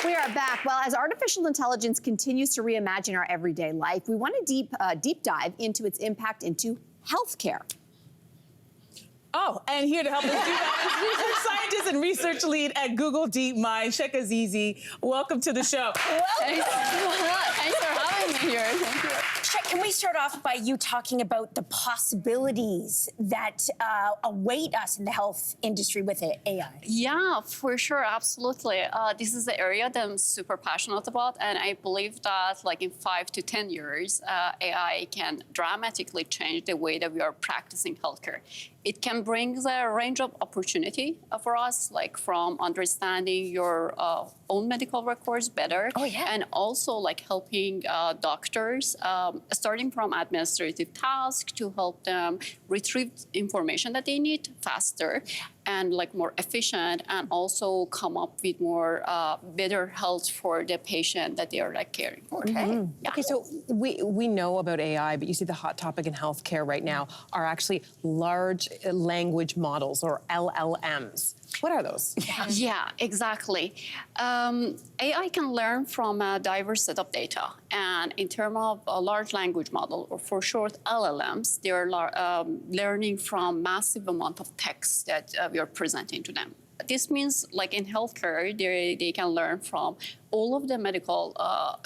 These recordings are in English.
We are back. Well, as artificial intelligence continues to reimagine our everyday life, we want to deep dive into its impact into healthcare. Oh, and here to help us do that is research scientist and research lead at Google DeepMind, Sheka Zizi. Welcome to the show. Thanks for having me here. Thank you. Shek, can we start off by you talking about the possibilities that await us in the health industry with AI? Yeah, for sure, absolutely. This is the area that I'm super passionate about, and I believe that like in 5 to 10 years, AI can dramatically change the way that we are practicing healthcare. It can bring a range of opportunity for us, like from understanding your own medical records better, and also like helping doctors, starting from administrative tasks to help them retrieve information that they need faster and like more efficient, and also come up with more better health for the patient that they are like caring for. Okay. Okay, so we know about AI, but you see the hot topic in healthcare right now are actually large language models, or LLMs. What are those? Yeah, exactly. AI can learn from a diverse set of data. And in terms of a large language model, or for short LLMs, they're learning from massive amount of text that we are presenting to them. This means, like in healthcare, they can learn from all of the medical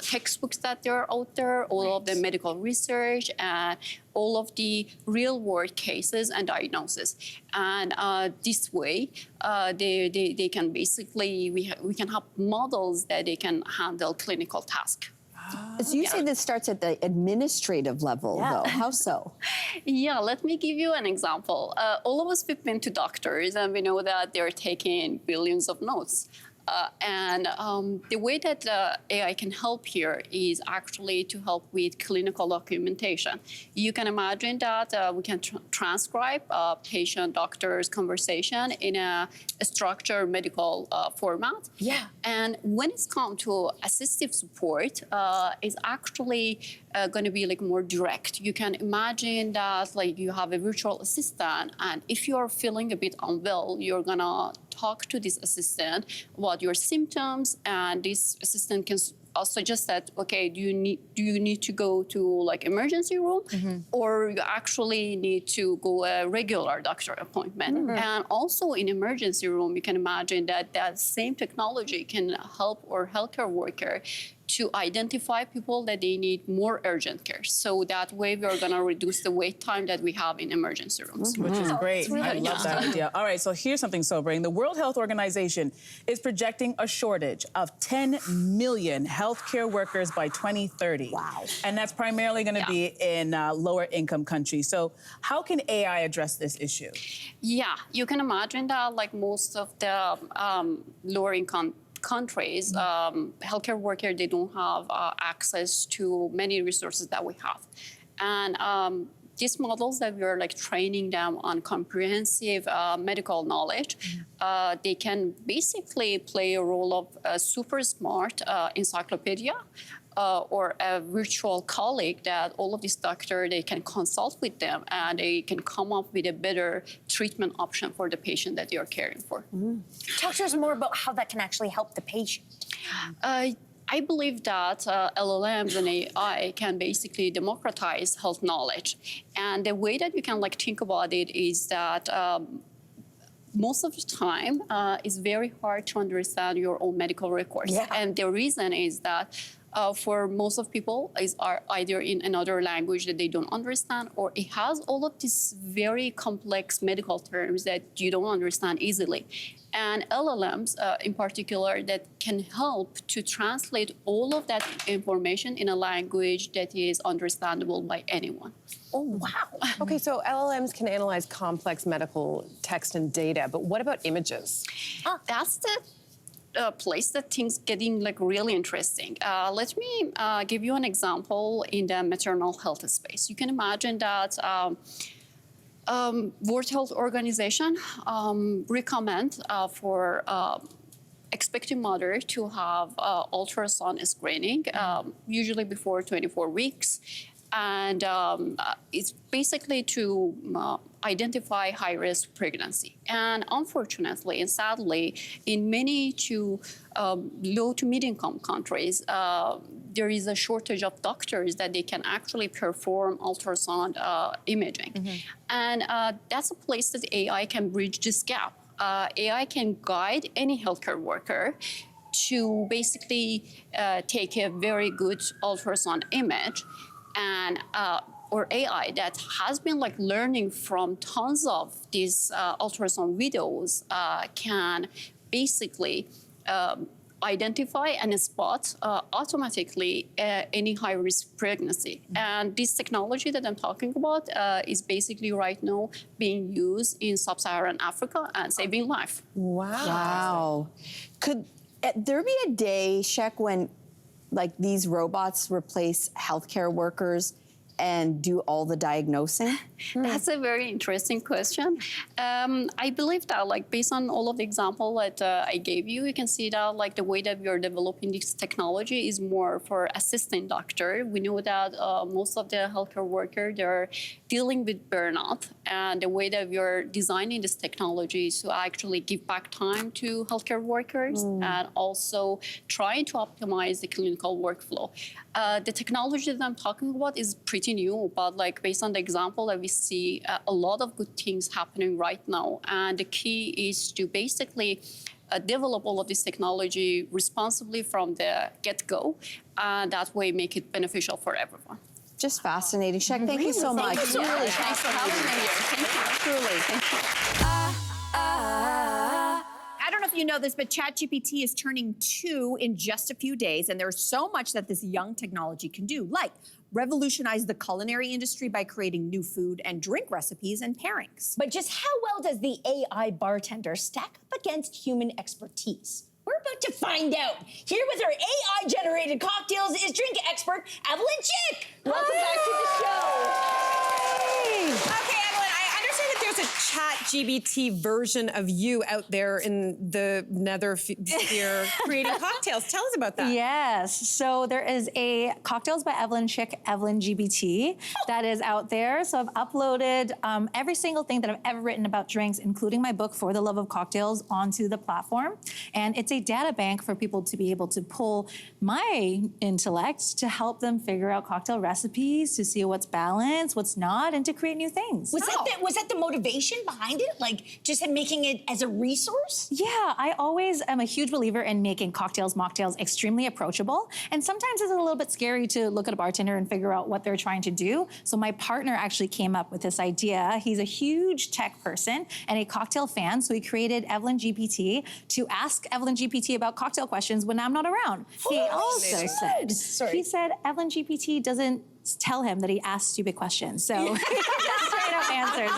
textbooks that are out there, all of the medical research, and all of the real-world cases and diagnoses. And this way, they can basically, we can have models that they can handle clinical tasks. So you say this starts at the administrative level, though. How so? Yeah, let me give you an example. All of us, we've been to doctors, and we know that they're taking billions of notes. The way that AI can help here is actually to help with clinical documentation. You can imagine that we can transcribe patient-doctor's conversation in a structured medical format. Yeah. And when it's come to assistive support, it's actually going to be like more direct. You can imagine that like you have a virtual assistant, and if you are feeling a bit unwell, you're gonna talk to this assistant about your symptoms, and this assistant can suggest that, okay, do you need to go to like emergency room, or you actually need to go a regular doctor appointment. And also in emergency room, you can imagine that that same technology can help our healthcare worker to identify people that they need more urgent care. So that way we are gonna reduce the wait time that we have in emergency rooms. Which is great. Really I love that idea. All right, so here's something sobering. The World Health Organization is projecting a shortage of 10 million healthcare workers by 2030. Wow. And that's primarily gonna be in lower income countries. So how can AI address this issue? Yeah, you can imagine that like most of the lower income countries, healthcare workers, they don't have access to many resources that we have. And these models that we're like training them on comprehensive medical knowledge, they can basically play a role of a super smart encyclopedia, or a virtual colleague that all of these doctors, they can consult with them, and they can come up with a better treatment option for the patient that they are caring for. Talk to us more about how that can actually help the patient. I believe that LLMs and AI can basically democratize health knowledge. And the way that you can like think about it is that most of the time, it's very hard to understand your own medical records. And the reason is that for most of people are either in another language that they don't understand, or it has all of these very complex medical terms that you don't understand easily. And LLMs in particular that can help to translate all of that information in a language that is understandable by anyone. Oh, wow. Okay, so LLMs can analyze complex medical text and data, but what about images? That's the place that things getting like really interesting. Let me give you an example in the maternal health space. You can imagine that World Health Organization recommend for expecting mother to have ultrasound screening, usually before 24 weeks. And it's basically to identify high-risk pregnancy. And unfortunately and sadly, in many low to mid-income countries, there is a shortage of doctors that they can actually perform ultrasound imaging. And that's a place that AI can bridge this gap. AI can guide any healthcare worker to basically take a very good ultrasound image, and or AI that has been like learning from tons of these ultrasound videos can basically identify and spot automatically any high-risk pregnancy. And this technology that I'm talking about is basically right now being used in sub-Saharan Africa and saving life. Wow. Could there be a day, Shek, when like these robots replace healthcare workers and do all the diagnosing? That's a very interesting question. I believe that, like, based on all of the example that I gave you, you can see that, like, the way that we are developing this technology is more for assisting doctor. We know that most of the healthcare workers, they're dealing with burnout, and the way that we are designing this technology is to actually give back time to healthcare workers and also trying to optimize the clinical workflow. The technology that I'm talking about is pretty new, but like based on the example that we see a lot of good things happening right now. And the key is to basically develop all of this technology responsibly from the get-go, and that way make it beneficial for everyone. Just fascinating. Shek, thank you so much. Thank you. Really Thanks for having me here. Thank you. Truly. Thank you. I don't know if you know this, but ChatGPT is turning 2 in just a few days, and there's so much that this young technology can do, like revolutionize the culinary industry by creating new food and drink recipes and pairings. But just how well does the AI bartender stack up against human expertise? We're about to find out. Here with our AI-generated cocktails is drink expert Evelyn Chick. Welcome back to the show. Okay, Evelyn, I understand that there's a ChatGPT version of you out there in the nether sphere creating cocktails. Tell us about that. Yes. So there is a Cocktails by Evelyn Chick, Evelyn GBT, that is out there. So I've uploaded every single thing that I've ever written about drinks, including my book, For the Love of Cocktails, onto the platform. And it's a data bank for people to be able to pull my intellect to help them figure out cocktail recipes, to see what's balanced, what's not, and to create new things. Was that the motivation behind it? Like just making it as a resource? Yeah, I always am a huge believer in making cocktails, mocktails extremely approachable. And sometimes it's a little bit scary to look at a bartender and figure out what they're trying to do. So my partner actually came up with this idea. He's a huge tech person and a cocktail fan. So he created Evelyn GPT to ask Evelyn GPT about cocktail questions when I'm not around. He also said, he said Evelyn GPT doesn't tell him that he asks stupid questions. So he just straight up answers.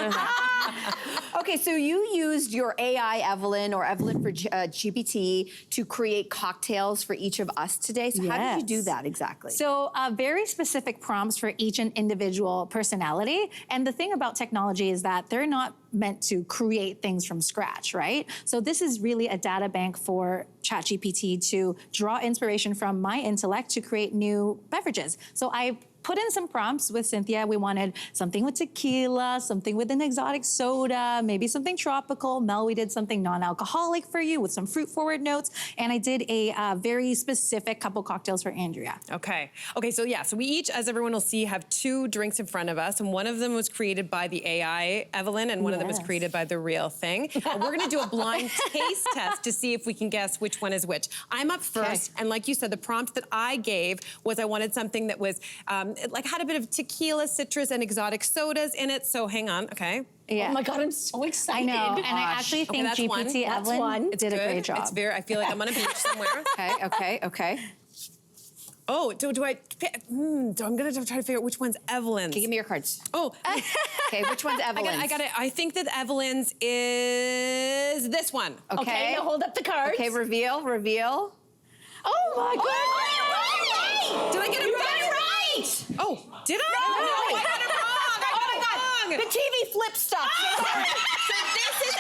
Okay, so you used your AI, Evelyn, or Evelyn for GPT to create cocktails for each of us today. So how did you do that exactly? So very specific prompts for each and individual personality. And the thing about technology is that they're not meant to create things from scratch, right? So this is really a data bank for ChatGPT to draw inspiration from my intellect to create new beverages. So I put in some prompts with Cynthia. We wanted something with tequila, something with an exotic soda, maybe something tropical. Mel, we did something non-alcoholic for you with some fruit-forward notes. And I did a very specific couple cocktails for Andrea. Okay, so yeah, so we each, as everyone will see, have 2 drinks in front of us, and one of them was created by the AI, Evelyn, and one of them was created by the real thing. We're gonna do a blind taste test to see if we can guess which one is which. I'm up first, and like you said, the prompt that I gave was I wanted something that was, like had a bit of tequila, citrus, and exotic sodas in it, so hang on, okay. Yeah. Oh my God, I'm so excited. I know, and I actually think that's GPT one. Evelyn did a great job. It's very, I feel like I'm on a beach somewhere. Okay. Oh, do I, I'm gonna try to figure out which one's Evelyn's. Okay, give me your cards. Oh. Okay, which one's Evelyn's? I got it. I think that Evelyn's is this one. Okay, now hold up the cards. Okay, reveal. Oh my God! Oh, Did I get it right? got it right! Oh, did I? No, I got it wrong. I got it wrong. The TV flip stuff. So this is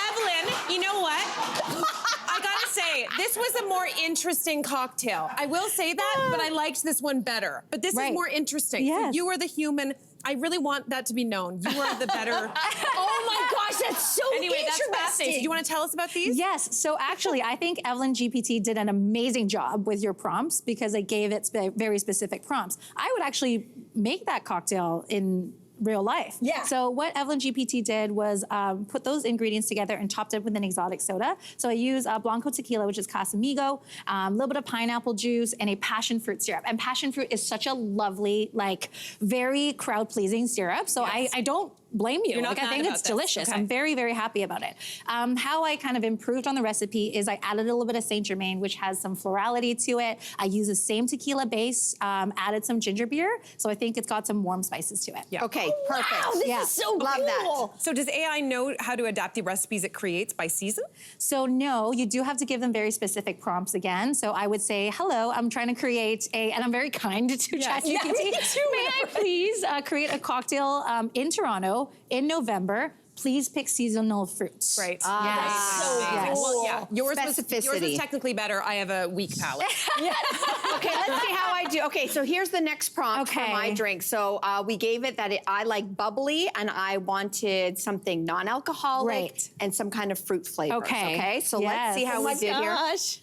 Evelyn. You know what? I gotta say, Okay, this was a more interesting cocktail. I will say that, but I liked this one better. But this is more interesting. Yes. So you are the human. I really want that to be known. You are the better. Oh my gosh, that's so Anyway, that's interesting. fascinating. Do you want to tell us about these? Yes. So actually, I think Evelyn GPT did an amazing job with your prompts because it gave it very specific prompts. I would actually make that cocktail in real life. Yeah. So what Evelyn GPT did was put those ingredients together and topped it with an exotic soda. So I use Blanco tequila, which is Casamigo, a little bit of pineapple juice, and a passion fruit syrup. And passion fruit is such a lovely, like, very crowd-pleasing syrup. So I don't blame you. You're not Like, I think mad it's about this. delicious. Okay. I'm very, very happy about it. How I kind of improved on the recipe is I added a little bit of Saint Germain, which has some florality to it. I use the same tequila base, added some ginger beer. So I think it's got some warm spices to it. Yeah. Okay, perfect. Wow, this Yeah. is so Love cool. that. So does AI know how to adapt the recipes it creates by season? So no, you do have to give them very specific prompts again. So I would say, hello, I'm trying to create and I'm very kind to ChatGPT. Yeah, me too. May I please create a cocktail in Toronto in November? Please pick seasonal fruits. Right. Yes. So Yes. cool. Well, yeah. Yours was Specificity. technically better. I have a weak palate. Okay, let's see how I do. Okay, so here's the next prompt for Okay. my drink. So we gave it that I like bubbly and I wanted something non-alcoholic Right. and some kind of fruit flavors. Okay. Okay, so let's Yes. see how Oh we my did here. Gosh.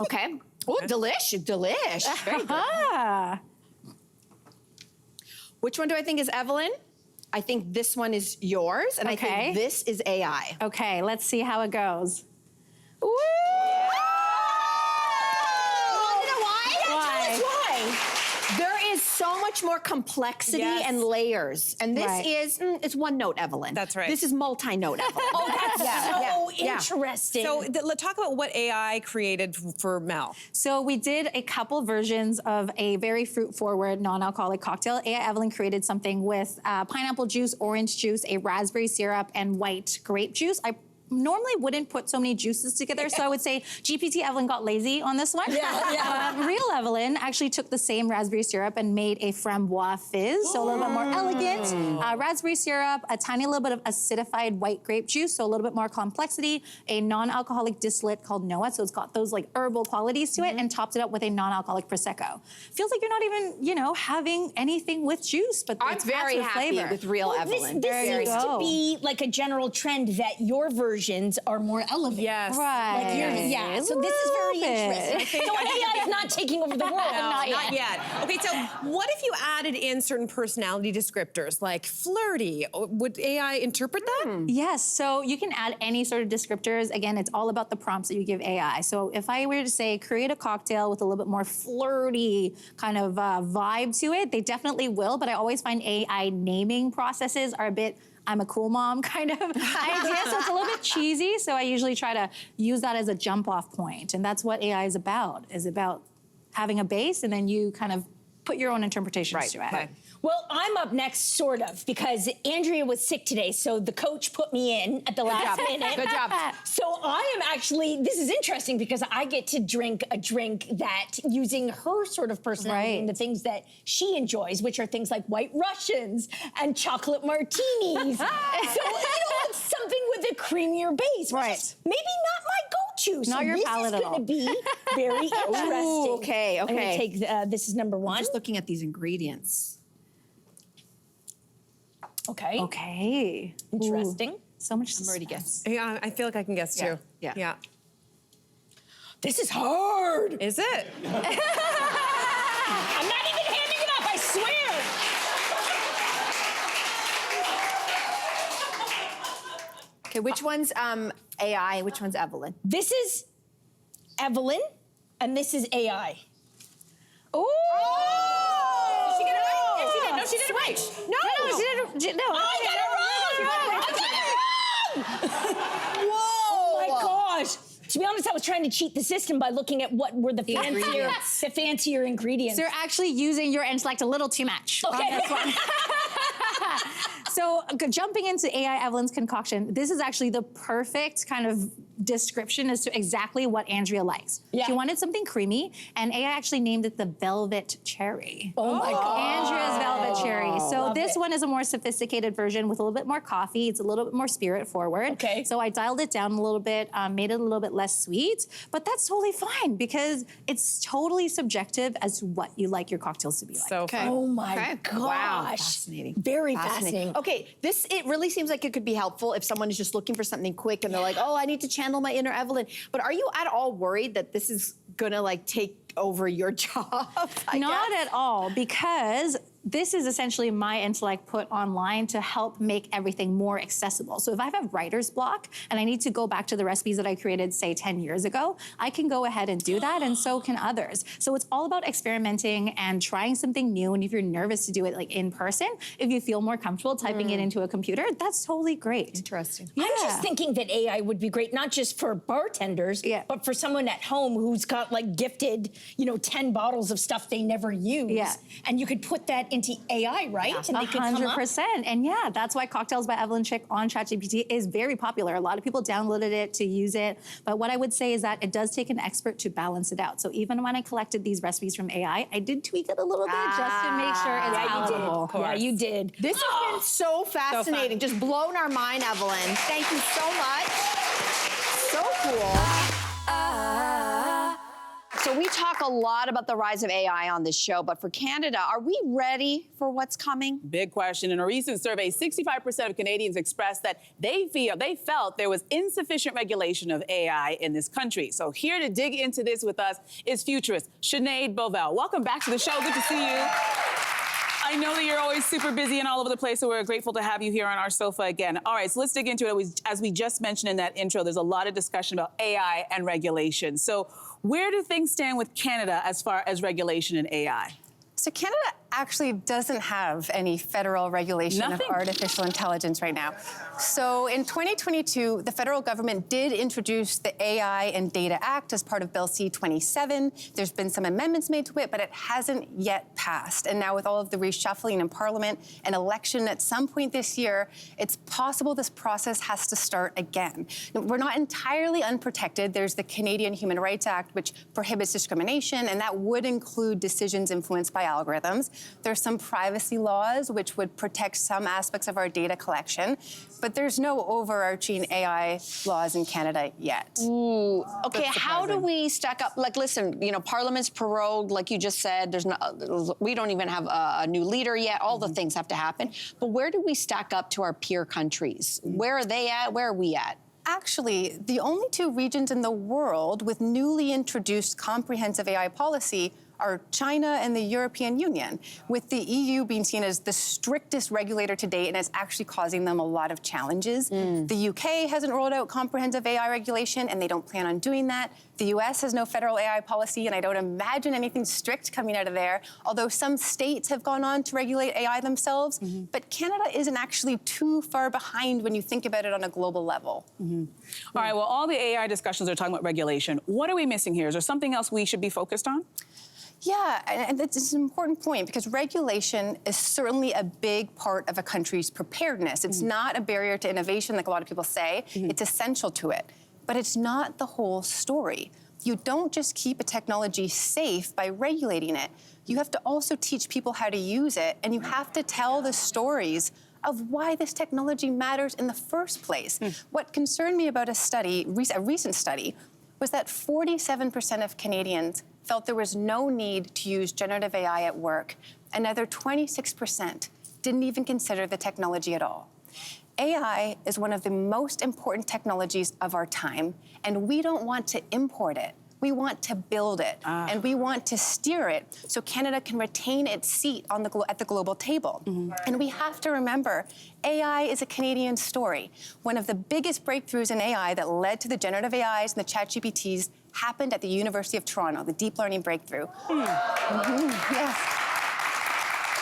Okay. Oh, delish. Very good. Ah. Which one do I think is Evelyn? I think this one is yours, and I Okay. think this is AI. Okay, let's see how it goes. Woo! You know why? Why? Why? There is so much more complexity Yes. and layers. And this Right. is, it's one note, Evelyn. That's right. This is multi-note, Evelyn. Oh, that's so yeah. interesting. So let's talk about what AI created for Mel. So we did a couple versions of a very fruit-forward non-alcoholic cocktail. AI Evelyn created something with pineapple juice, orange juice, a raspberry syrup, and white grape juice. I normally wouldn't put so many juices together, so I would say GPT Evelyn got lazy on this one. Real Evelyn actually took the same raspberry syrup and made a framboise fizz, so a little bit more elegant. Raspberry syrup, a tiny little bit of acidified white grape juice, so a little bit more complexity, a non-alcoholic distillate called Noah, so it's got those like herbal qualities to it, and topped it up with a non-alcoholic Prosecco. Feels like you're not even, having anything with juice, but I'm it's very packed with happy flavor. with real Well, Evelyn. This Very seems to go. be like a general trend that your versions are more elevated. Yes. Right. Like yeah. So this is very Little bit. interesting. So AI is not taking over the world. No, not yet. Okay, so what if you added in certain personality descriptors like flirty? Would AI interpret that? Yes, so you can add any sort of descriptors. Again, it's all about the prompts that you give AI. So if I were to say, create a cocktail with a little bit more flirty kind of vibe to it, they definitely will, but I always find AI naming processes are a bit, I'm a cool mom kind of idea, so it's a little bit cheesy, so I usually try to use that as a jump off point, and that's what AI is about having a base, and then you kind of put your own interpretations to it. Okay. Well, I'm up next, sort of, because Andrea was sick today, so the coach put me in at the last minute. Good job. So I am actually, this is interesting because I get to drink a drink that, using her sort of personality and the things that she enjoys, which are things like White Russians and chocolate martinis. So, it's something with a creamier base, which is maybe not my go-to. So Not your this palate is at going to all. be very interesting. okay, I'm going okay. to take, this is number one. Just looking at these ingredients. Okay. Okay. Interesting. Ooh, so much I'm already suspense. guessing. Yeah, I feel like I can guess too. Yeah. This is hard. Is it? I'm not even handing it up, I swear. Okay, which one's AI, which one's Evelyn? This is Evelyn, and this is AI. Ooh! Did she get it right? Yeah, she did. No, she did it right. No, she didn't. No, I got it wrong! Whoa! Oh my gosh! To be honest, I was trying to cheat the system by looking at what were the fancier ingredients. So you're actually using your intellect a little too much on Okay. this one. So jumping into AI Evelyn's concoction, this is actually the perfect kind of description as to exactly what Andrea likes. Yeah. She wanted something creamy, and AI actually named it the Velvet Cherry. Oh my God. Andrea's Velvet Cherry. So Love this it. one is a more sophisticated version with a little bit more coffee. It's a little bit more spirit forward. Okay. So I dialed it down a little bit, made it a little bit less sweet, but that's totally fine because it's totally subjective as to what you like your cocktails to be like. So fun. Oh my Okay. gosh. Wow. Fascinating. Very fascinating. Okay, it really seems like it could be helpful if someone is just looking for something quick and they're like, oh, I need to channel my inner Evelyn. But are you at all worried that this is gonna like take over your job? Not at all, because this is essentially my intellect put online to help make everything more accessible. So if I have writer's block and I need to go back to the recipes that I created, say, 10 years ago, I can go ahead and do that, and so can others. So it's all about experimenting and trying something new, and if you're nervous to do it like in person, if you feel more comfortable typing it into a computer, that's totally great. Interesting. I'm just thinking that AI would be great, not just for bartenders, but for someone at home who's got like gifted, 10 bottles of stuff they never use. Yeah. And you could put that into AI, right? And they could come up. 100%. And yeah, that's why Cocktails by Evelyn Chick on ChatGPT is very popular. A lot of people downloaded it to use it. But what I would say is that it does take an expert to balance it out. So even when I collected these recipes from AI, I did tweak it a little bit just to make sure it's palatable. Yeah, you did. This has been so fascinating. Just blown our mind, Evelyn. Thank you so much. So cool. So we talk a lot about the rise of AI on this show, but for Canada, are we ready for what's coming? Big question. In a recent survey, 65% of Canadians expressed that they felt there was insufficient regulation of AI in this country. So here to dig into this with us is futurist Sinead Bovell. Welcome back to the show. Good to see you. I know that you're always super busy and all over the place, so we're grateful to have you here on our sofa again. All right, so let's dig into it. As we just mentioned in that intro, there's a lot of discussion about AI and regulation. So where do things stand with Canada as far as regulation in AI? So Canada actually doesn't have any federal regulation of artificial intelligence right now. So in 2022, the federal government did introduce the AI and Data Act as part of Bill C-27. There's been some amendments made to it, but it hasn't yet passed. And now with all of the reshuffling in Parliament and election at some point this year, it's possible this process has to start again. We're not entirely unprotected. There's the Canadian Human Rights Act, which prohibits discrimination, and that would include decisions influenced by algorithms. There's some privacy laws which would protect some aspects of our data collection, but there's no overarching AI laws in Canada yet. Ooh, okay, how do we stack up? Like, listen, Parliament's prorogued, like you just said, we don't even have a new leader yet. All the things have to happen. But where do we stack up to our peer countries? Where are they at? Where are we at? Actually, the only two regions in the world with newly introduced comprehensive AI policy are China and the European Union, with the EU being seen as the strictest regulator to date and is actually causing them a lot of challenges. The UK hasn't rolled out comprehensive AI regulation, and they don't plan on doing that. The US has no federal AI policy, and I don't imagine anything strict coming out of there, although some states have gone on to regulate AI themselves. But Canada isn't actually too far behind when you think about it on a global level. All right, well, all the AI discussions are talking about regulation. What are we missing here? Is there something else we should be focused on? Yeah, and it's an important point because regulation is certainly a big part of a country's preparedness. It's not a barrier to innovation like a lot of people say. It's essential to it. But it's not the whole story. You don't just keep a technology safe by regulating it. You have to also teach people how to use it, and you have to tell the stories of why this technology matters in the first place. What concerned me about a recent study, was that 47% of Canadians felt there was no need to use generative AI at work, and another 26% didn't even consider the technology at all. AI is one of the most important technologies of our time, and we don't want to import it. We want to build it, and we want to steer it so Canada can retain its seat on at the global table. And we have to remember, AI is a Canadian story. One of the biggest breakthroughs in AI that led to the generative AIs and the ChatGPTs happened at the University of Toronto, the deep learning breakthrough. Yes.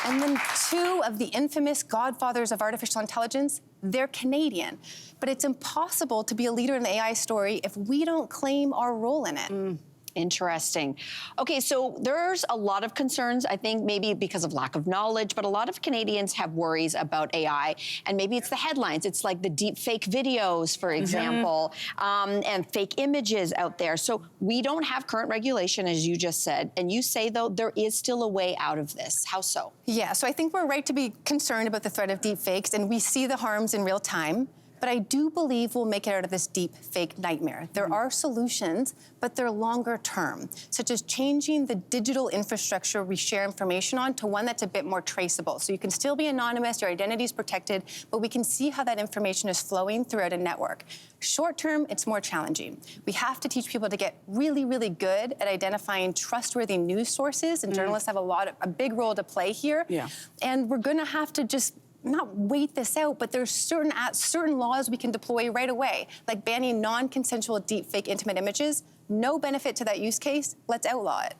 And then two of the infamous godfathers of artificial intelligence, they're Canadian. But it's impossible to be a leader in the AI story if we don't claim our role in it. Interesting. Okay, so there's a lot of concerns, I think maybe because of lack of knowledge, but a lot of Canadians have worries about AI, and maybe it's the headlines. It's like the deep fake videos, for example, and fake images out there. So we don't have current regulation, as you just said, and you say, though, there is still a way out of this. How so? Yeah, so I think we're right to be concerned about the threat of deep fakes, and we see the harms in real time. But I do believe we'll make it out of this deep fake nightmare. There are solutions, but they're longer term, such as changing the digital infrastructure we share information on to one that's a bit more traceable. So you can still be anonymous, your identity is protected, but we can see how that information is flowing throughout a network. Short term, it's more challenging. We have to teach people to get really, really good at identifying trustworthy news sources, and journalists have a big role to play here. Yeah. And we're gonna have to just not wait this out, but there's certain laws we can deploy right away, like banning non-consensual deepfake intimate images. No benefit to that use case. Let's outlaw it.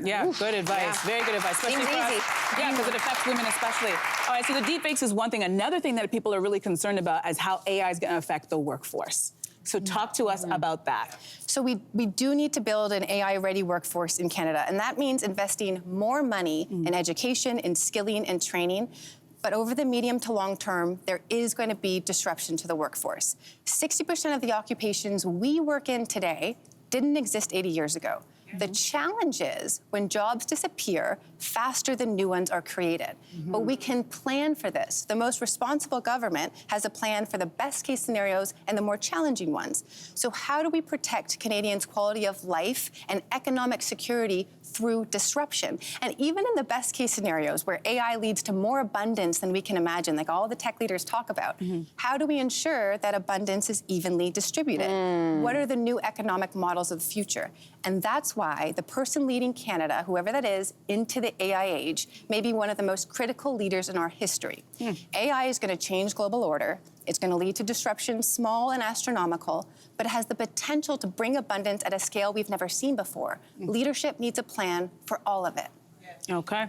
Yeah, good advice. Very good advice. Especially Seems for us. easy. Yeah, because it affects women especially. All right, so the deepfakes is one thing. Another thing that people are really concerned about is how AI is going to affect the workforce. So talk to us about that. So we do need to build an AI-ready workforce in Canada, and that means investing more money in education, in skilling and training. But over the medium to long term, there is going to be disruption to the workforce. 60% of the occupations we work in today didn't exist 80 years ago. The challenge is when jobs disappear faster than new ones are created. But we can plan for this. The most responsible government has a plan for the best case scenarios and the more challenging ones. So how do we protect Canadians' quality of life and economic security through disruption? And even in the best case scenarios where AI leads to more abundance than we can imagine, like all the tech leaders talk about, how do we ensure that abundance is evenly distributed? What are the new economic models of the future? And that's why the person leading Canada, whoever that is, into the AI age may be one of the most critical leaders in our history. AI is going to change global order. It's going to lead to disruption, small and astronomical, but it has the potential to bring abundance at a scale we've never seen before. Leadership needs a plan for all of it. Okay.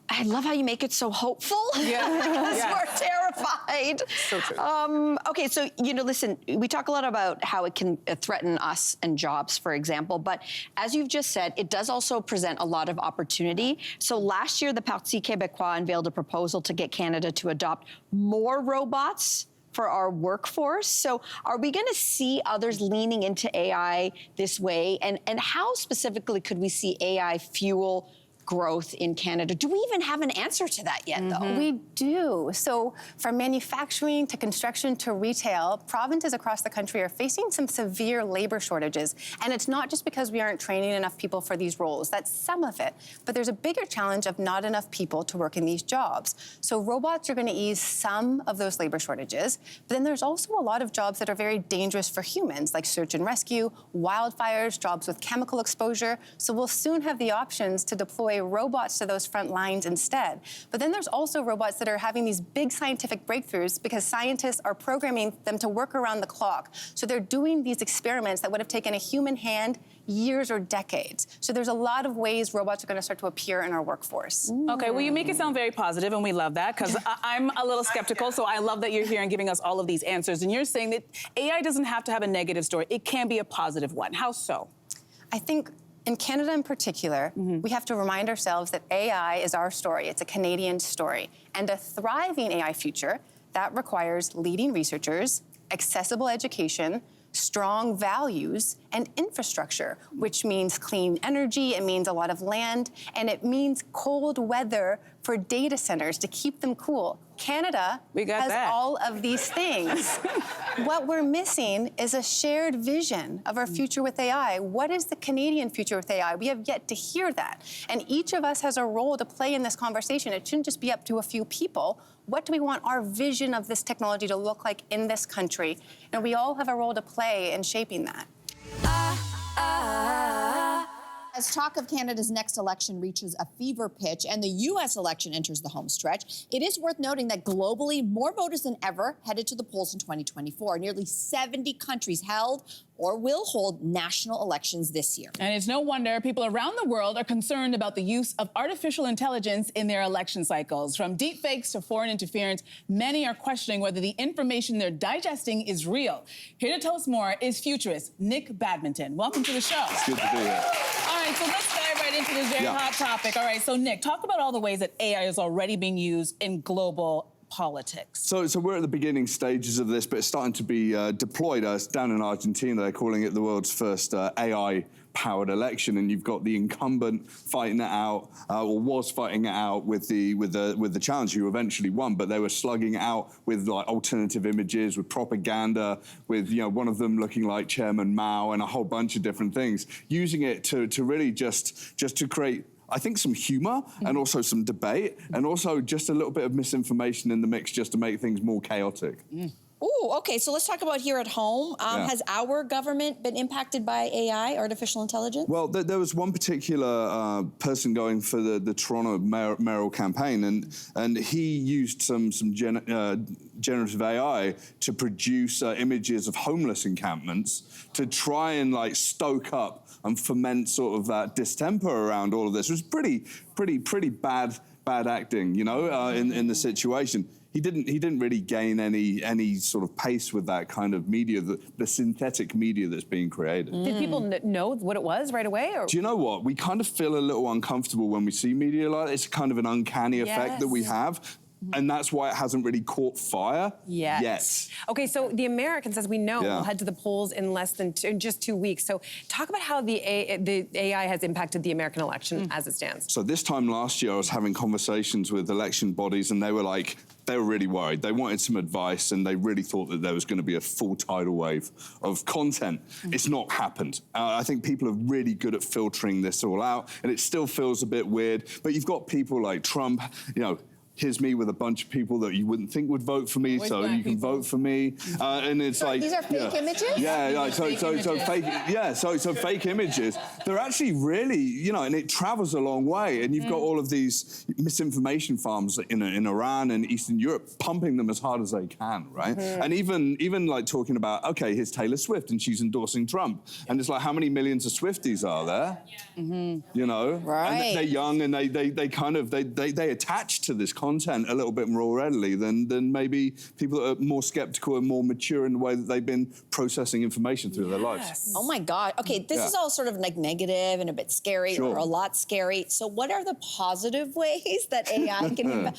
I love how you make it so hopeful. Yeah. We're terrified. So true. Okay, so, listen, we talk a lot about how it can threaten us and jobs, for example, but as you've just said, it does also present a lot of opportunity. So last year, the Parti Québécois unveiled a proposal to get Canada to adopt more robots for our workforce. So are we going to see others leaning into AI this way? And how specifically could we see AI fuel growth in Canada? Do we even have an answer to that yet, though? We do. So from manufacturing to construction to retail, provinces across the country are facing some severe labor shortages. And it's not just because we aren't training enough people for these roles. That's some of it. But there's a bigger challenge of not enough people to work in these jobs. So robots are going to ease some of those labor shortages. But then there's also a lot of jobs that are very dangerous for humans, like search and rescue, wildfires, jobs with chemical exposure. So we'll soon have the options to deploy robots to those front lines instead. But then there's also robots that are having these big scientific breakthroughs because scientists are programming them to work around the clock. So they're doing these experiments that would have taken a human hand years or decades. So there's a lot of ways robots are going to start to appear in our workforce. Okay, well, you make it sound very positive, and we love that, because I'm a little skeptical, so I love that you're here and giving us all of these answers. And you're saying that AI doesn't have to have a negative story. It can be a positive one. How so? I think in Canada in particular, we have to remind ourselves that AI is our story. It's a Canadian story. And a thriving AI future, that requires leading researchers, accessible education, strong values, and infrastructure, which means clean energy, it means a lot of land, and it means cold weather for data centers to keep them cool. Canada has all of these things. What we're missing is a shared vision of our future with AI. What is the Canadian future with AI? We have yet to hear that. And each of us has a role to play in this conversation. It shouldn't just be up to a few people. What do we want our vision of this technology to look like in this country? And we all have a role to play in shaping that. As talk of Canada's next election reaches a fever pitch and the U.S. election enters the home stretch, it is worth noting that globally, more voters than ever headed to the polls in 2024. Nearly 70 countries held or will hold national elections this year. And it's no wonder people around the world are concerned about the use of artificial intelligence in their election cycles. From deepfakes to foreign interference, many are questioning whether the information they're digesting is real. Here to tell us more is futurist Nick Badminton. Welcome to the show. It's good to be here. All right, so let's dive right into this very hot topic. All right, so Nick, talk about all the ways that AI is already being used in global politics. So we're at the beginning stages of this, but it's starting to be deployed. Down in Argentina, they're calling it the world's first AI-powered election, and you've got the incumbent fighting it out, or was fighting it out with the challenger who eventually won. But they were slugging it out with like alternative images, with propaganda, with one of them looking like Chairman Mao, and a whole bunch of different things, using it to really just to create, I think, some humor and also some debate and also just a little bit of misinformation in the mix just to make things more chaotic. Ooh, okay, so let's talk about here at home. Has our government been impacted by AI, artificial intelligence? Well, there was one particular person going for the Toronto mayoral campaign, and he used some generative AI to produce images of homeless encampments to try and like stoke up and foment sort of that distemper around all of this. It was pretty bad acting, in the situation. He didn't really gain any sort of pace with that kind of media, the synthetic media that's being created. Did people know what it was right away? Or? Do you know what? We kind of feel a little uncomfortable when we see media like this. It's kind of an uncanny effect that we have. And that's why it hasn't really caught fire yet. Okay, so the Americans, as we know, will head to the polls in in just 2 weeks. So talk about how the AI has impacted the American election as it stands. So this time last year, I was having conversations with election bodies, and they were really worried. They wanted some advice, and they really thought that there was going to be a full tidal wave of content. It's not happened. I think people are really good at filtering this all out, and it still feels a bit weird. But you've got people like Trump, here's me with a bunch of people that you wouldn't think would vote for me, so you can vote for me. And it's like these are fake images? Yeah, so fake images. They're actually really, and it travels a long way. And you've got all of these misinformation farms in Iran and Eastern Europe pumping them as hard as they can, right? And even like talking about, okay, here's Taylor Swift and she's endorsing Trump. And it's like, how many millions of Swifties are there? Right. And they're young, and they attach to this content a little bit more readily than maybe people that are more skeptical and more mature in the way that they've been processing information through their lives. Oh my God. Okay, this is all sort of like negative and a bit scary or a lot scary. So what are the positive ways that AI can Why am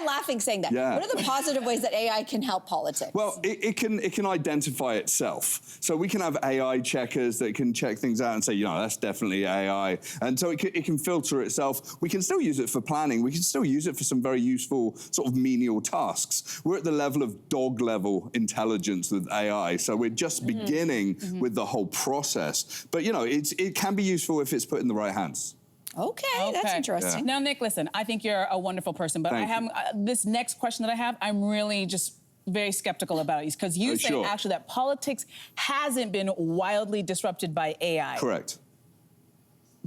I laughing saying that? What are the positive ways that AI can help politics? Well, it can identify itself. So we can have AI checkers that can check things out and say, that's definitely AI. And so it can filter itself. We can still use it for planning. We can still use it for some very useful sort of menial tasks. We're at the level of dog-level intelligence with AI, so we're just beginning with the whole process. But, it can be useful if it's put in the right hands. Okay, that's interesting. Now, Nick, listen, I think you're a wonderful person, but I have this next question that I have, I'm really just very skeptical about, because you say actually that politics hasn't been wildly disrupted by AI. Correct.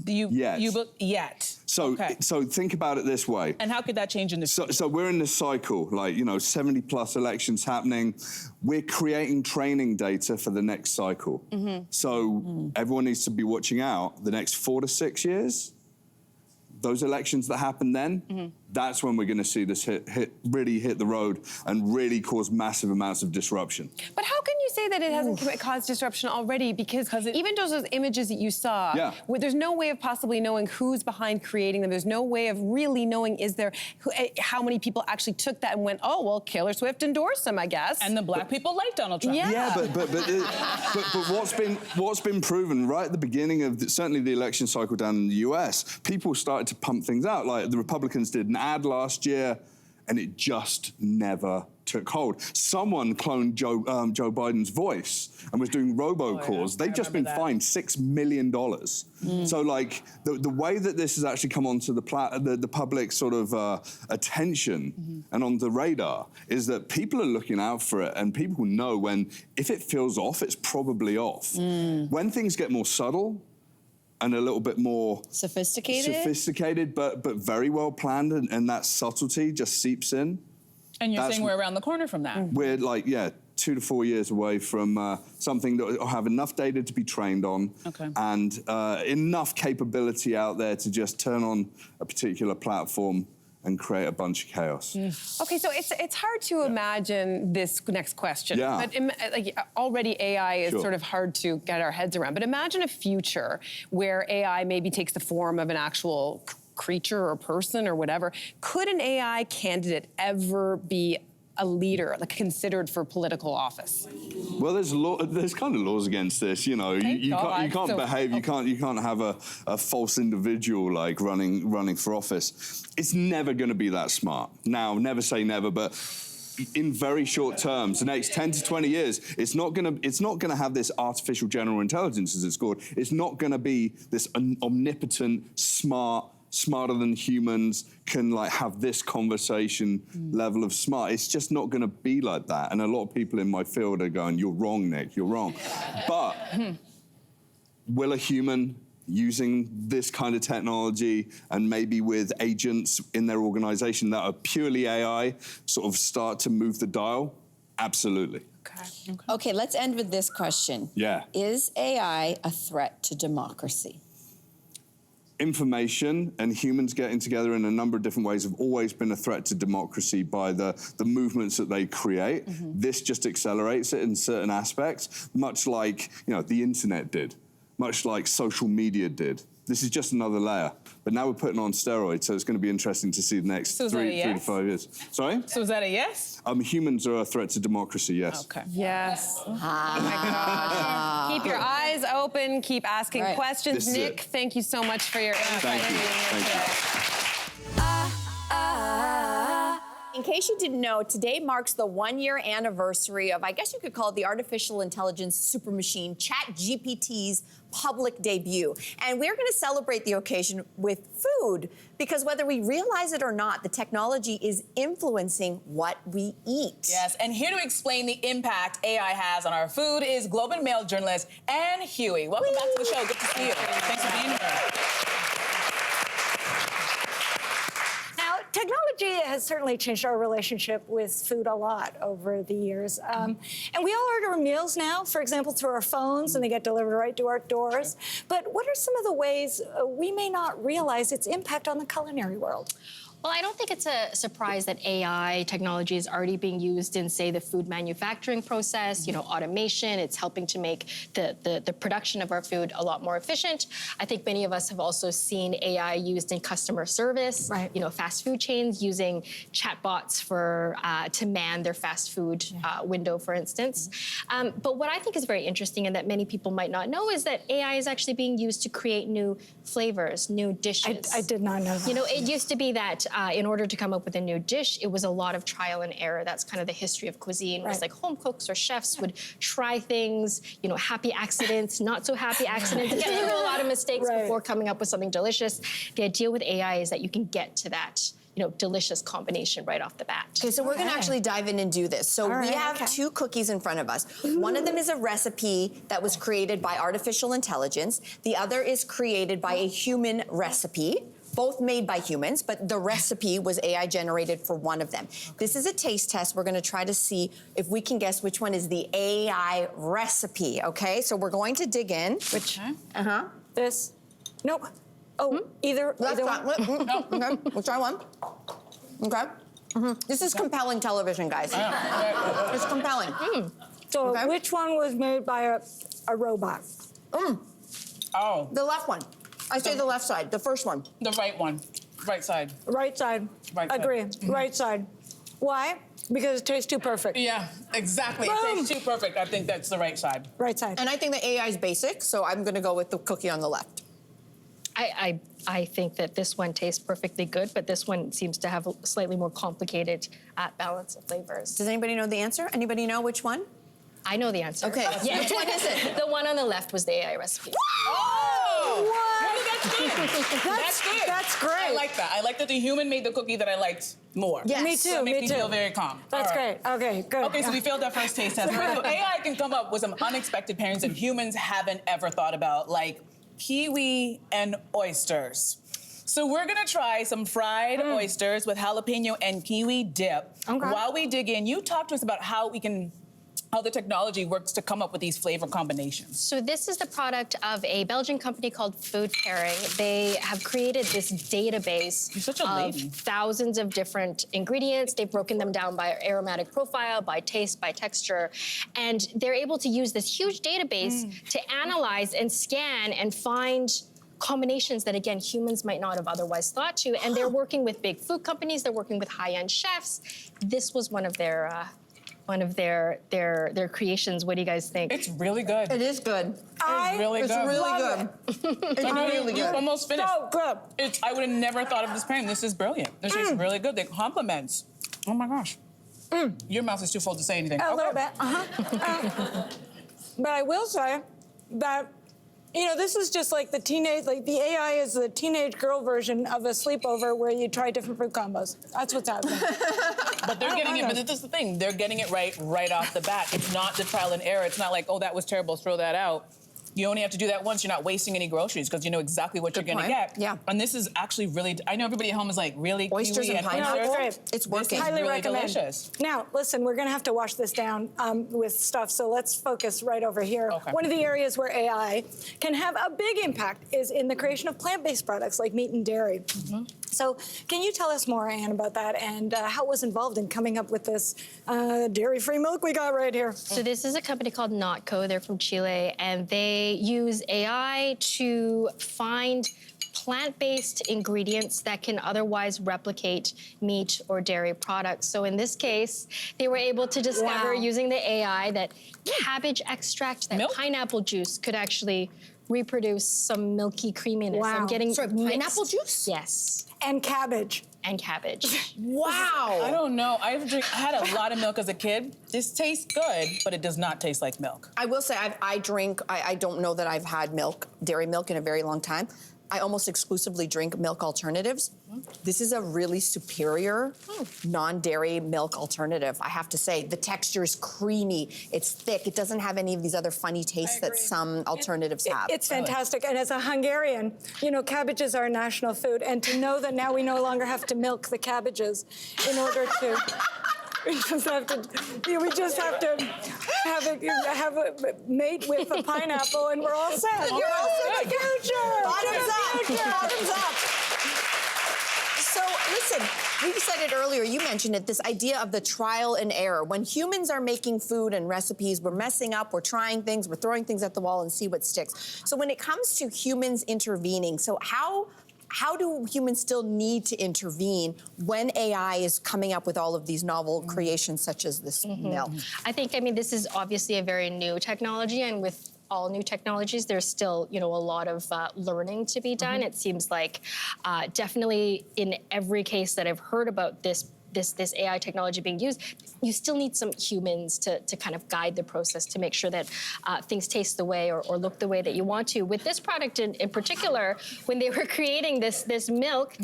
Yet. So think about it this way. And how could that change in the future? So we're in this cycle, 70 plus elections happening. We're creating training data for the next cycle. So everyone needs to be watching out the next 4 to 6 years. Those elections that happen then, that's when we're going to see this really hit the road and really cause massive amounts of disruption. But how can you say that it hasn't caused disruption already? Because even those images that you saw, there's no way of possibly knowing who's behind creating them. There's no way of really knowing how many people actually took that and went, oh, well, Taylor Swift endorsed them, I guess. And the black people like Donald Trump. Yeah, but what's been proven right at the beginning of certainly the election cycle down in the US, people started to pump things out. Like the Republicans did an ad last year, and it just never took hold. Someone cloned Joe Biden's voice and was doing robocalls. They've just been fined $6 million. So the way that this has actually come onto the public sort of attention and on the radar is that people are looking out for it, and people know if it feels off, it's probably off. When things get more subtle, and a little bit more Sophisticated, but very well planned, and that subtlety just seeps in. And you're saying we're around the corner from that. We're like, 2 to 4 years away from something that will have enough data to be trained on, and enough capability out there to just turn on a particular platform and create a bunch of chaos. Okay, so it's hard to imagine this next question. Yeah. But already AI is sort of hard to get our heads around. But imagine a future where AI maybe takes the form of an actual creature or person or whatever. Could an AI candidate ever be a leader, like considered for political office? Well, there's kind of laws against this. You can't behave. You can't have a false individual like running for office. It's never going to be that smart. Now, never say never, but in very short terms, the next 10 to 20 years, it's not gonna have this artificial general intelligence, as it's called. It's not going to be this omnipotent, smarter than humans, can like have this conversation level of smart. It's just not going to be like that. And a lot of people in my field are going, "You're wrong, Nick. You're wrong." But will a human using this kind of technology and maybe with agents in their organization that are purely AI sort of start to move the dial? Absolutely. Okay, let's end with this question. Yeah. Is AI a threat to democracy? Information and humans getting together in a number of different ways have always been a threat to democracy by the movements that they create. This just accelerates it in certain aspects, much like the internet did, much like social media did. This is just another layer. But now we're putting on steroids, so it's going to be interesting to see the next 3 to 5 years. Sorry? So is that a yes? Humans are a threat to democracy, yes. Okay. Yes. Oh my gosh. Keep your eyes open, keep asking questions. This is Nick, thank you so much for your insight. Thank you. In case you didn't know, today marks the 1-year anniversary of, I guess you could call it the artificial intelligence super machine, ChatGPT's public debut. And we're going to celebrate the occasion with food, because whether we realize it or not, the technology is influencing what we eat. Yes, and here to explain the impact AI has on our food is Globe and Mail journalist Anne Huey. Welcome back to the show. Good to see you. Thanks for being here. Technology has certainly changed our relationship with food a lot over the years. And we all order our meals now, for example, through our phones, and they get delivered right to our doors. But what are some of the ways we may not realize its impact on the culinary world? Well, I don't think it's a surprise that AI technology is already being used in, say, the food manufacturing process, automation. It's helping to make the production of our food a lot more efficient. I think many of us have also seen AI used in customer service, fast food chains using chatbots to man their fast food window, for instance. But what I think is very interesting and that many people might not know is that AI is actually being used to create new flavors, new dishes. I did not know that. It used to be that in order to come up with a new dish, it was a lot of trial and error. That's kind of the history of cuisine. It was like home cooks or chefs would try things, happy accidents, not so happy accidents, get through a lot of mistakes before coming up with something delicious. The idea with AI is that you can get to that delicious combination right off the bat. Okay, so we're going to actually dive in and do this. So we have 2 cookies in front of us. One of them is a recipe that was created by artificial intelligence. The other is created by a human recipe. Both made by humans, but the recipe was AI generated for one of them. This is a taste test. We're going to try to see if we can guess which one is the AI recipe, okay? So we're going to dig in. Which? This? Nope. Oh, either one. No, okay. We'll try one. Okay. This is compelling television, guys. It's compelling. So which one was made by a robot? Oh. The left one. I say the left side, the first one. The right one. Right side. Right side. Right side. Agree. Right side. Why? Because it tastes too perfect. Yeah, exactly. It tastes too perfect. I think that's the right side. Right side. And I think the AI is basic, so I'm going to go with the cookie on the left. I think that this one tastes perfectly good, but this one seems to have a slightly more complicated balance of flavors. Does anybody know the answer? Anybody know which one? I know the answer. Okay. Yeah. Which one is it? The one on the left was the AI recipe. Oh! What? That's good. That's great. I like that. I like that the human made the cookie that I liked more. Yes. Me too. That made me too. feel very calm. That's right. great. Okay, good. Okay, so we failed our first taste test. So AI can come up with some unexpected pairings that humans haven't ever thought about, like kiwi and oysters. So we're gonna try some fried oysters with jalapeno and kiwi dip. Okay. While we dig in, you talk to us about how the technology works to come up with these flavor combinations. So this is the product of a Belgian company called Food Pairing. They have created this database You're such a of lady. thousands of different ingredients. They've broken them down by aromatic profile, by taste, by texture. And they're able to use this huge database to analyze and scan and find combinations that, again, humans might not have otherwise thought to. And they're working with big food companies. They're working with high-end chefs. This was one of their creations. What do you guys think? It's really good. It is good. It's really It's good. really good. It's really You're good. almost finished. So good. I would have never thought of this pairing. This is brilliant. This is really good. The compliments. Oh my gosh. Your mouth is too full to say anything. A little bit. But I will say that, you know, this is just like the AI is the teenage girl version of a sleepover where you try different fruit combos. That's what's happening. But they're getting it, but this is the thing. They're getting it right off the bat. It's not the trial and error. It's not like, oh, that was terrible, throw that out. You only have to do that once. You're not wasting any groceries because you know exactly what you're going to point. get. Yeah. And this is actually really, I know everybody at home is like, really? Oysters kiwi and pineapple? oysters? Great. It's This working. is Highly really recommend. delicious. Now, listen, we're going to have to wash this down with stuff, so let's focus right over here. Okay. One of the areas where AI can have a big impact is in the creation of plant-based products like meat and dairy. So can you tell us more, Anne, about that and how it was involved in coming up with this dairy-free milk we got right here? So this is a company called Notco. They're from Chile, and they use AI to find plant-based ingredients that can otherwise replicate meat or dairy products. So in this case, they were able to discover using the AI that cabbage extract, that Milk? pineapple juice could actually reproduce some milky creaminess. Wow. I'm getting Sorry, pineapple juice? Yes, And cabbage. and cabbage. Wow. I don't know. I had a lot of milk as a kid. This tastes good, but it does not taste like milk. I will say I don't know that I've had milk, dairy milk in a very long time. I almost exclusively drink milk alternatives. This is a really superior non-dairy milk alternative, I have to say. The texture is creamy, it's thick, it doesn't have any of these other funny tastes that some alternatives have. It's fantastic. And as a Hungarian, you know, cabbage is our national food. And to know that now we no longer have to milk the cabbages in order to... We just have to have a mate with a pineapple, and we're all set. You're all set. To the future. Bottoms up. So listen, we said it earlier, you mentioned it, this idea of the trial and error. When humans are making food and recipes, we're messing up, we're trying things, we're throwing things at the wall and see what sticks. So when it comes to humans intervening, so how do humans still need to intervene when AI is coming up with all of these novel creations such as this milk? I think, I mean, this is obviously a very new technology, and with all new technologies, there's still, you know, a lot of learning to be done. It seems like definitely in every case that I've heard about this AI technology being used, you still need some humans to kind of guide the process to make sure that things taste the way or look the way that you want to. With this product in particular, when they were creating this milk,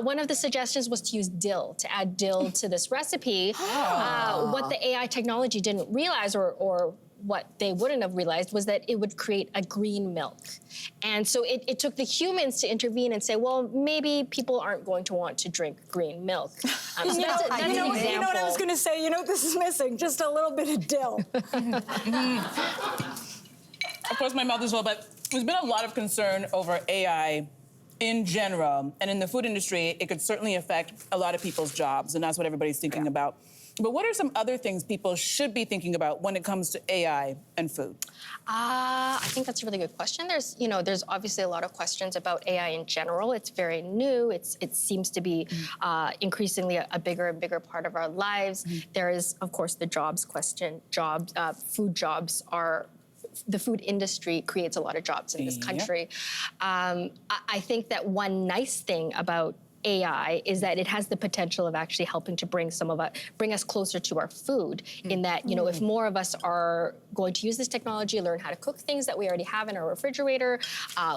one of the suggestions was to use dill, to add dill to this recipe. What the AI technology didn't realize or what they wouldn't have realized was that it would create a green milk. And so it took the humans to intervene and say, well, maybe people aren't going to want to drink green milk. So that's an example. You know what I was going to say? You know what this is missing? Just a little bit of dill. Of course, my mouth as well, but there's been a lot of concern over AI in general, and in the food industry, it could certainly affect a lot of people's jobs, and that's what everybody's thinking about. But what are some other things people should be thinking about when it comes to AI and food? I think that's a really good question. There's obviously a lot of questions about AI in general. It's very new. It seems to be increasingly a bigger and bigger part of our lives. There is, of course, the jobs question. Food jobs are. The food industry creates a lot of jobs in this country. I think that one nice thing about AI is that it has the potential of actually helping to bring us closer to our food. In that, you know, if more of us are going to use this technology, learn how to cook things that we already have in our refrigerator,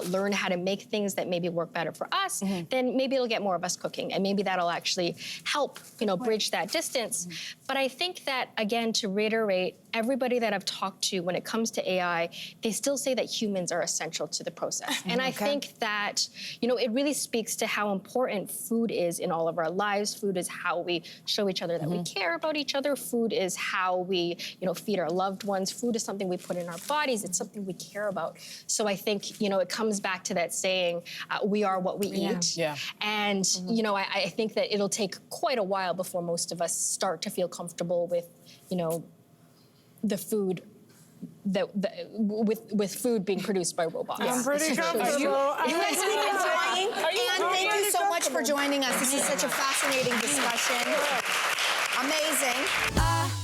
learn how to make things that maybe work better for us, then maybe it'll get more of us cooking, and maybe that'll actually help, you know, bridge that distance. But I think that, again, to reiterate, everybody that I've talked to when it comes to AI, they still say that humans are essential to the process. And I think that, you know, it really speaks to how important food is in all of our lives. Food is how we show each other that we care about each other. Food is how we, you know, feed our loved ones. Food is something we put in our bodies. It's something we care about. So I think, you know, it comes back to that saying, we are what we eat. Yeah. And, you know, I think that it'll take quite a while before most of us start to feel comfortable with, you know, the food with food being produced by robots. I'm pretty comfortable. You guys keep enjoying. And thank you so much for joining us. This is such a fascinating discussion. Amazing.